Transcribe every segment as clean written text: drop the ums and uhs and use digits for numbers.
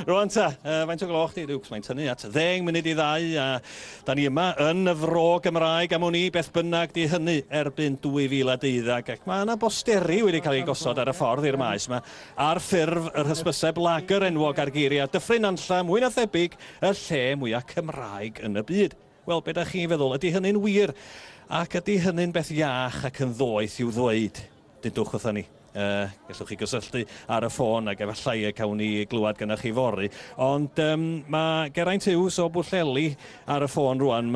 Rwan ta, faint o gloch di, Dukes, mae'n tynnu at 10 munud i 2, a da ni yma yn y fro Gymraeg am hwn i beth bynnag di hynny erbyn 2012, ac mae yna bosteri wedi cael ei gosod ar y ffordd i'r maes yma, ar ffurf yr hysbyseb lager enwog ar geiriau dyffryn anlla mwy na thebyg y lle mwyaf Cymraeg yn y byd. Wel, be da chi'n feddwl, ydy hynny'n wir, ac ydy hynny'n beth iach ac yn ddoeth i'w ddweud? Dydwch wrthyn ni. Gallwch chi gysylltu ar y ffôn ac efallai cawn ni glywed gyda chi fori. Ond mae Geraint Hughes o Bwllheli ar y ffôn rwan.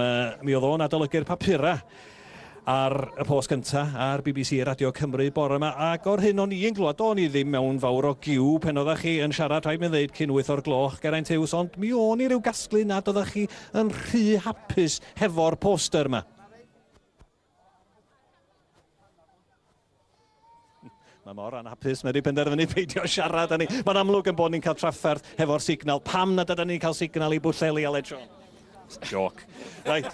Mi oedd o'n adolygu'r papura ar y post cyntaf ar BBC Radio Cymru bore yma. Ac o'r hyn o'n i'n glywed, o'n i ddim mewn fawr o giw pen oeddech chi yn siarad rhaid mi'n ddeud cyn 8 o'r gloch, Geraint Hughes, ond mi o'n i ryw gasglu nad oeddech chi yn rhy hapus hefo'r poster yma. Mae mor anhapus, mae wedi penderfynu peidio siarad â ni. Mae'n amlwg yn bod ni'n cael trafferth hefo'r signal. Pam nad ydyn ni'n cael signal i Bwllheli a Ledron? Joc. Right.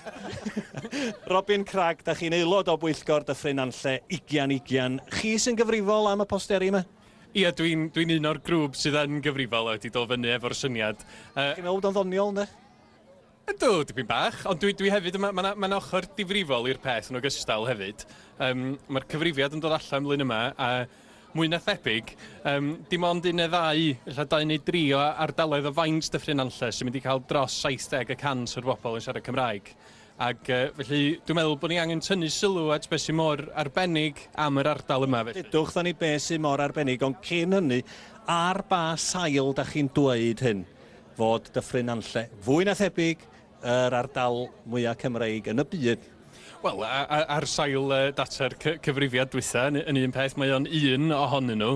Robin Cragg, da chi'n aelod o Bwyllgor Dyffryn Anlle 2020. Chi sy'n gyfrifol am y posteri yma? Ia, dwi'n un o'r grŵp sydd yn gyfrifol wedi dod fyny efo'r syniad. Chi'n meddwl bod o'n ddoniol, ynddo? Ydw, dipyn bach, ond dwi hefyd, mae'n ochr difrifol i'r peth yn ogystal hefyd. Mae'r cyfrifiad yn dod allan mlyn yma, a mwy na thebyg, dim ond 1 neu 2, illa 2 neu 3 o ardaloedd o faint Dyffryn Anlle sy'n mynd i cael dros 70% o'r bobl yn siarad Cymraeg. Ac felly, dwi'n meddwl bod ni angen tynnu sylw at beth sy'n mor arbennig am yr ardal yma. Dydwch dda ni beth sy'n mor arbennig, ond cyn hynny, ar ba sail da chi'n dweud hyn fod Dyffryn Anlle fwy na thebyg yr ardal mwyaf Cymraeg yn y byd? Wel, ar sail data'r cyfrifiad dwytha, yn un peth, mae o'n un ohonyn nhw.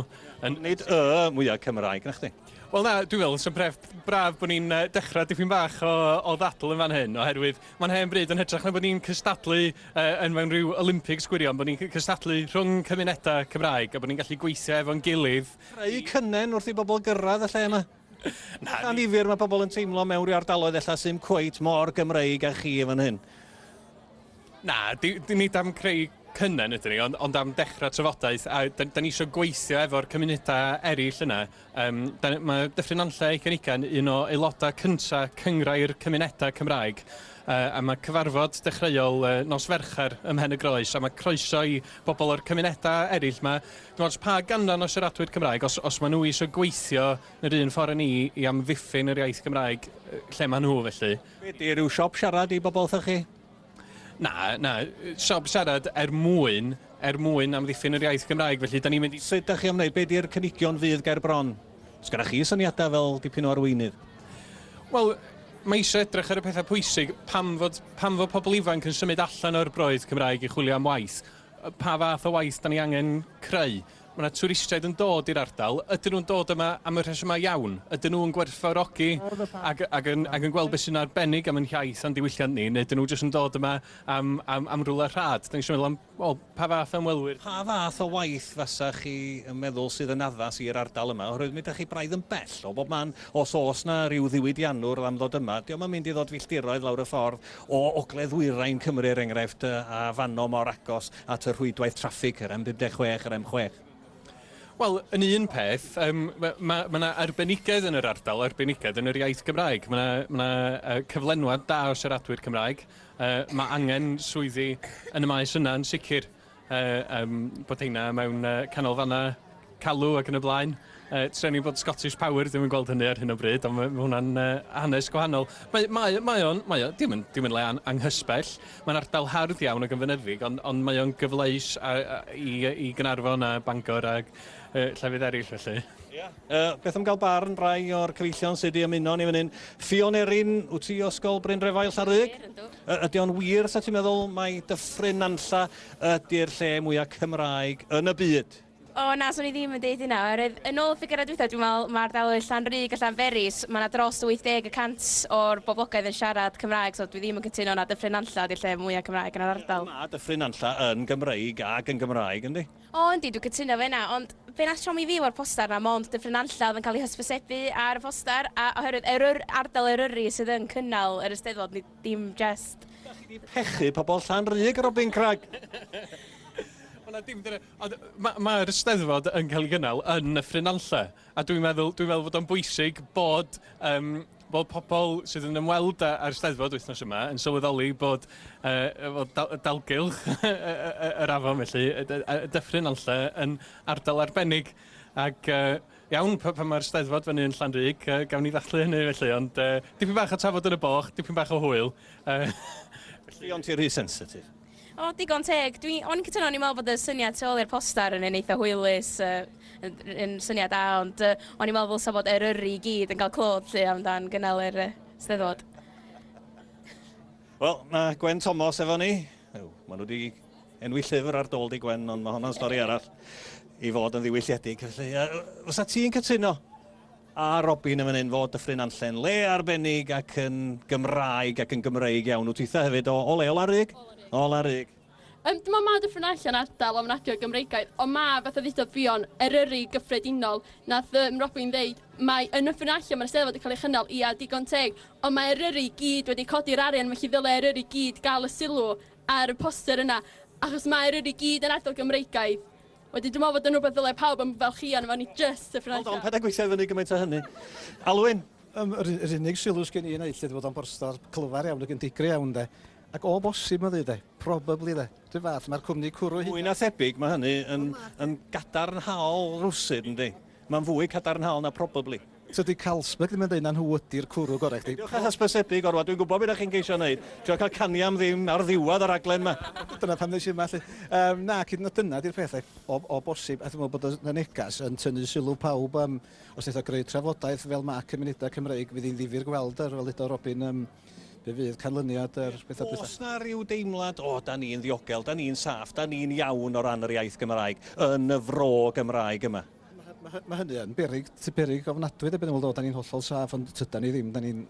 Nid mwyaf Cymraeg, na chdi? Wel na, dwi'n meddwl, sy'n braf bod ni'n dechrau dipyn bach o ddadl yn fan hyn, oherwydd mae'n hen bryd yn hytrach na bod ni'n cystadlu yn mewn rhyw Olympics gwirion, bod ni'n cystadlu rhwng cymunedau Cymraeg a bod ni'n gallu gweithio efo'n gilydd. Creu cynnen wrth i bobl gyrraedd y lle yma? Na, nifyr mae pobl yn teimlo mewn rhyw ardaloedd ella sy'n cweit mor Gymreig a chi fan hyn. Na, nid am creu cynnen ydyn ni, ond am dechrau trafodaeth, a da ni eisiau gweithio efo'r cymunedau eraill yna. Mae Dyffryn Anlle 2020 un o aelodau cyntaf cyngrau'r cymunedau Cymraeg, a mae cyfarfod dechreuol nos Fercher ym Mhen y Groes, a mae croeso i bobl o'r cymunedau eraill yma. Dwi'n meddwl, pa ganran o siaradwyr Cymraeg, os maen nhw eisiau gweithio yn yr un ffordd â ni i amddiffyn yr iaith Cymraeg, lle maen nhw felly. Be di ryw siop siarad i bobl thych chi? Na, siop siarad mwyn amddiffyn yr iaith Gymraeg, felly da ni'n mynd i... Sut ydych chi am wneud? Be di'r cynigion fydd ger bron? Os gyda chi syniadau fel dipyn o arweinydd? Wel, mae eisiau edrych ar y pethau pwysig, pam fod pobl ifanc yn symud allan o'r broedd Cymraeg i chwilio am waith. Pa fath o waith da ni angen creu? Mae yna twristiaid yn dod i'r ardal, ydyn nhw'n dod yma am y rhesymau iawn, ydyn nhw'n gwerthfawrogi ac yn gweld beth sy'n arbennig am yn hiaith a'n diwylliant ni, neu ydyn nhw jyst yn dod yma am rwle rhad. Da ni eisiau meddwl am, pa fath o ymwelwyr? Pa fath o waith fasa chi yn meddwl sydd yn addas i'r ardal yma? Oherwydd mi ydych chi braidd yn bell o bob man, os oes na ryw ddiwydiannwr am ddod yma, diolch yn mynd i ddod filltiroedd lawr y ffordd o Ogledd-Wyrain Cymru er enghraifft a fanno mor agos at y rhwydwaith traffig yr M56 yr M6. Wel, yn un peth, mae yna arbenigedd yn yr ardal, arbenigedd yn yr iaith Gymraeg. Mae yna cyflenwad da o siaradwyr Cymraeg. Mae angen swyddi yn y maes yna yn sicr. Bod heina mewn canolfanna calw ac yn y blaen. Trenu bod Scottish Power, ddim yn gweld hynny ar hyn o bryd, ond mae hwnna'n hanes gwahanol. Dim yn le anghysbell. Mae'n ardal hardd iawn ac yn fynyddig, ond mae o'n gyfleus i Gaernarfon a Bangor ac llefydd eraill felly. Beth am gael barn rai o'r cyfeillion sydd wedi ymuno ni fan hyn. Fion Erin, wyt ti o ysgol Bryn Refael Llarug? Ydy o'n wir, sa ti'n meddwl, mai Dyffryn Anlla ydy'r lle mwyaf Cymraeg yn y byd? O na, swn i ddim yn deud hynna. Yn ôl ffigurau dwytha, dwi'n meddwl mae'r ardaloedd Llanrug a Llanberis, mae yna dros 80% o'r boblogaeth yn siarad Cymraeg, so dwi ddim yn cytuno na Dyffryn Anlla ydy'r lle mwyaf Cymraeg yn yr ardal. Mae Dyffryn Anlla yn Gymreig ac yn Gymraeg, yndi? O, yndi, dwi'n cytuno fe yna, ond fe na siom i fi o'r poster na, mond Dyffryn Anlla oedd yn cael ei hysbysebu ar y poster, a oherwydd ardal Eryri sydd yn cynnal yr Eisteddfod, dim just... Da chi wedi pechu pobl Llanrug, Robin Cragg? Mae'r Steddfod yn cael ei gynnal yn y ffrynanlla, a dwi'n meddwl fod o'n bwysig bod pobl sydd yn ymweld â'r Steddfod wythnos yma yn sylweddoli bod dalgylch yr afon felly, y dyffryn alla yn ardal arbennig. Ac iawn, pan mae'r Steddfod fyny yn Llanrug, gawn ni ddathlu hynny felly, ond dipyn bach o tafod yn y boch, dipyn bach o hwyl. Felly ond ti'n rhy sensitif? O, digon teg. O'n i'n cytuno, o'n i'n meddwl bod y syniad tu ôl i'r postar yn eitha hwylus, yn syniad da, ond o'n i'n meddwl ddylsa bod Eryri i gyd yn cael clod lle amdan gynnal yr Steddfod. Wel, mae Gwen Thomas efo ni. Maen nhw wedi enwi llyfr ar dôl di Gwen, ond mae hwnna'n stori arall i fod yn ddiwylliedig. Felly, fysa ti'n cytuno a Robin yn fan hyn fod Dyffryn Allen le arbennig ac yn Gymraeg ac yn Gymreig iawn. Wyt ti'n hefyd o le o Larug? O Larug. Dwi'n meddwl mae Dyffryn Allen ardal ofnadwy o Gymreigaidd, ond mae fath o ddeud fion Eryri gyffredinol. Nath Robin ddeud, mae yn Dyffryn Allen mae'r Steddfod wedi cael ei chynnal, ia, digon teg, ond mae Eryri gyd wedi codi'r arian, felly ddylai Eryri gyd gael y sylw ar y poster yna, achos mae Eryri gyd yn ardal Gymreigaidd. Wedyn dwi'n meddwl bod yn rhywbeth ddylai pawb yn fel chi fan ni just Dyffryn Allen. Ond paid â gweithio fyny gymaint o hynny. Alwyn? Yr unig sylw sgen i yn eill ydy bod o'n borstar clyfar iawn ac yn digri iawn de. Ac o bosib mae de, probably de. Dwi'n fath, mae'r cwmni cwrw hyn. Mwy na thebyg, mae hynny yn gadarnhaol rwsyd, yndi. Mae'n fwy cadarnhaol na probably. So di Carlsberg ddim yn dweud na nhw ydy'r cwrw gorau. Diolch yn hysbysebu gorwa, dwi'n gwybod beth ych chi'n geisio wneud. Dwi'n cael caniam ddim ar ddiwedd y raglen yma. Dyna pam ddys yma, lle. Na, cyd na dyna di'r pethau o bosib. A dwi'n meddwl bod y negas yn tynnu sylw pawb os wnaeth o greu trafodaeth fel ma cymunedau Cymreig fydd hi'n ddifyr gweld fel edo Robin be fydd canlyniad yr bethau bethau. Oes na ryw deimlad, da ni'n ddiogel, da ni'n saff, da ni'n iawn o ran yr iaith Gymraeg yn y fro Gymraeg yma? Mae hynny yn berig ofnadwy, da da ni'n hollol saff, ond tyda ni ddim, da ni'n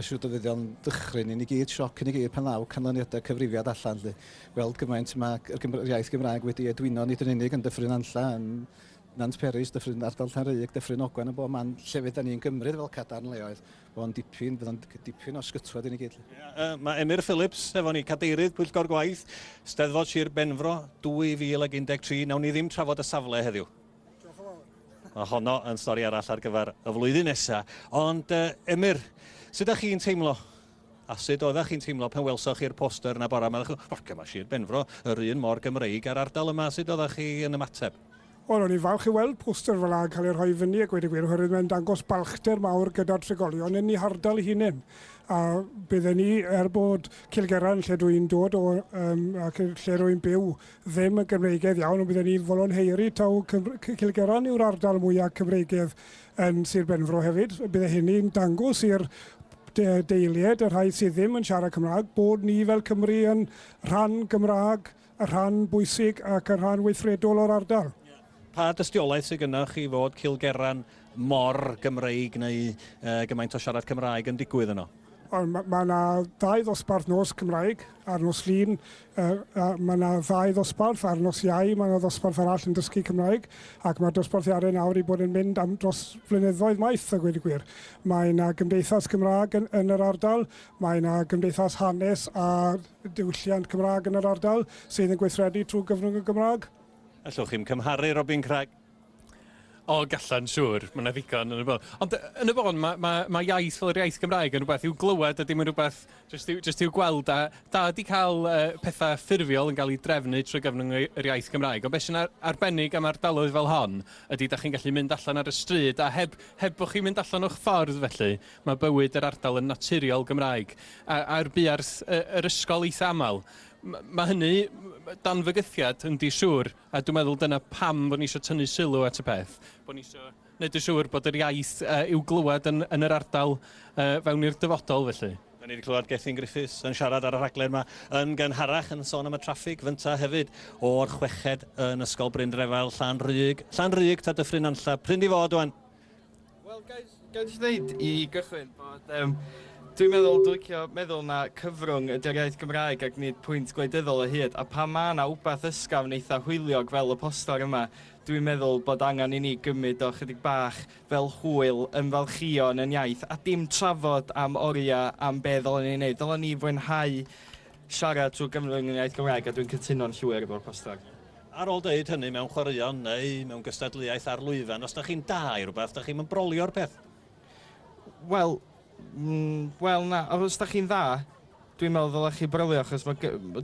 siŵr dyfyddion dychryn i ni gyd, sioc i ni gyd pan law canlyniadau cyfrifiad allan, weld gymaint mae'r iaith Gymraeg wedi edwyno nid yn unig yn Dyffryn Allan, Nant Peris, Dyffryn Ardal Llanrug, Dyffryn Ogwen, yn bob man llefydd da ni'n gymryd fel cadarn leoedd, bydd o'n dipyn o sgytwad i ni gyd. Mae Emyr Phillips efo ni, cadeirydd Pwyllgor Gwaith, Steddfod Sir Benfro, 2013, nawn ni ddim trafod y safle heddiw. Mae honno yn stori arall ar gyfer y flwyddyn nesaf. Ond Emyr, sut ydych chi'n teimlo? A sut oeddech chi'n teimlo pan welsoch chi'r poster na bora? Mae Sir Benfro, yr un mor Gymreig ar ardal yma, sut oeddech chi yn ymateb? Wel, o'n i falch i weld poster fel yna cael ei rhoi fyny ac wedi gwir, oherwydd mae'n dangos balchder mawr gyda'r trigolion yn ei hardal hunain. A bydden ni, bod Cilgeran lle dwi'n dod ac lle rwy'n byw, ddim yn Gymreigaidd iawn, ond bydden ni volonheiri taw Cilgeran yw'r ardal mwyaf Cymreigaidd yn Sir Benfro hefyd. Bydde hynny'n dangos i'r deilied, y rhai sydd ddim yn siarad Cymraeg, bod ni fel Cymru yn rhan Gymraeg, y rhan bwysig ac y rhan weithredol o'r ardal. Pa dystiolaeth sydd gennych chi fod Cilgeran mor Gymreig neu gymaint o siarad Cymraeg yn digwydd yno? Mae yna 2 ddosbarth nos Cymraeg ar nos Llun, mae yna 2 ddosbarth ar nos Iau, mae yna ddosbarth arall yn dysgu Cymraeg, ac mae'r dosbarthiadau nawr i bod yn mynd am dros flynyddoedd maith, a gweud y gwir. Mae yna gymdeithas Cymraeg yn yr ardal, mae yna gymdeithas hanes a diwylliant Cymraeg yn yr ardal, sydd yn gweithredu trwy gyfrwng y Gymraeg. Allwch chi'n cymharu Robin Craig? O, gallan, siŵr. Mae'n ddigon yn y bon. Ond yn y bon, mae iaith fel yr iaith Gymraeg yn rhywbeth i'w glywed a dim yn rhywbeth jyst i'w gweld. Da ydi cael pethau ffurfiol yn cael ei drefnu trwy gyfrwng yr iaith Gymraeg. Ond beth sy'n arbennig am ardaloedd fel hon ydy da chi'n gallu mynd allan ar y stryd a heb bod chi'n mynd allan o'ch ffordd felly, mae bywyd yr ardal yn naturiol Gymraeg. A'r buarth yr ysgol eitha aml. Mae hynny dan fygythiad yn di siŵr, a dwi'n meddwl dyna pam bod ni eisiau tynnu sylw at y peth. Bod ni eisiau gwneud y siŵr bod yr iaith i'w glywed yn yr ardal fewn i'r dyfodol felly. Da ni wedi clywed Gethin Griffiths yn siarad ar y rhaglen yma yn gynharach yn sôn am y traffig fynta hefyd o'r chweched yn Ysgol Bryndrefel Llanrug. Llanrug ta Dyffryn Nantlla, pryn di fod wan? Wel, gael ti ddeud i gychwyn bod dwi'n meddwl na cyfrwng ydy'r iaith Gymraeg ac nid pwynt gwleidyddol y hyd, a pa mae yna wbath ysgafn eitha hwyliog fel y poster yma, dwi'n meddwl bod angen i ni gymryd o chydig bach fel hwyl yn falchion yn iaith, a dim trafod am oriau am be ddylen ni'n neud. Dylen ni fwynhau siarad trwy gyfrwng yn iaith Gymraeg, a dwi'n cytuno'n llwyr efo'r poster. Ar ôl dweud hynny mewn chwaraeon neu mewn gystadleuaeth ar lwyfan, os da chi'n da i rhywbeth, da chi'n brolio'r peth? Wel, na, os da chi'n dda, dwi'n meddwl ddylai chi brolio, achos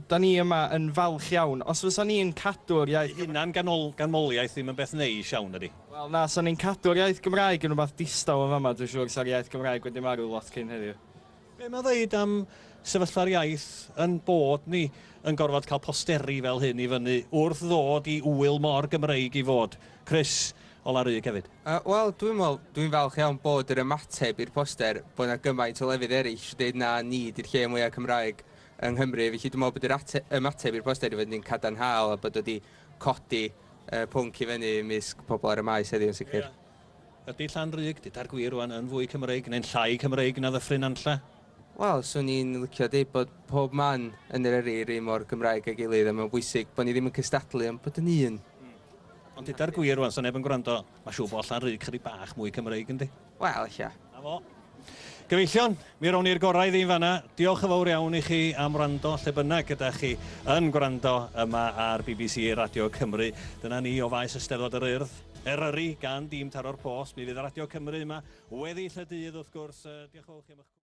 da ni yma yn falch iawn. Os fysa ni'n cadw'r iaith... Hynna'n ganmoliaeth ddim yn beth neis iawn ydi. Wel, na, sa ni'n cadw'r iaith Gymraeg yn rhywbeth distaw yn fama, dwi'n siŵr sa'r iaith Gymraeg wedi marw lot cyn heddiw. Be mae ddeud am sefyllfa'r iaith yn bod ni yn gorfod cael posteri fel hyn i fyny wrth ddod i wyl mor Gymreig i fod? Chris, o Larug hefyd. Wel, dwi'n falch iawn bod yr ymateb i'r poster, bod yna gymaint o lefydd eraill dweud na ni di'r lle mwyaf Cymraeg yng Nghymru. Felly dwi'n meddwl bod yr ymateb i'r poster i fynd yn cadarnhaol a bod wedi codi pwnc i fyny misg pobl ar y maes heddiw yn sicr. Ydy Llanrug, dyda'r gwir rwan yn fwy Cymreig neu'n llai Cymreig na Dyffryn Nantlla? Wel, swn i'n licio dweud bod pob man yn yr eri mor Gymraeg ag gilydd a mae'n bwysig bod ni ddim yn cystadlu am bod yn un. Ond dyda'r gwir rwan, sa'n neb yn gwrando, mae siw bod Llanrug chydig bach mwy Cymreig yndi? Wel, eich. Na fo. Gyfeillion, mi rown ni'r gorau ddim fanna. Diolch yn fawr iawn i chi am wrando lle bynnag gyda chi yn gwrando yma ar BBC Radio Cymru. Dyna ni o faes Eisteddfod yr Urdd. Eryri gan dîm Taro'r Post. Mi fydd y Radio Cymru yma weddill y dydd wrth gwrs. Diolch yn fawr chi am eich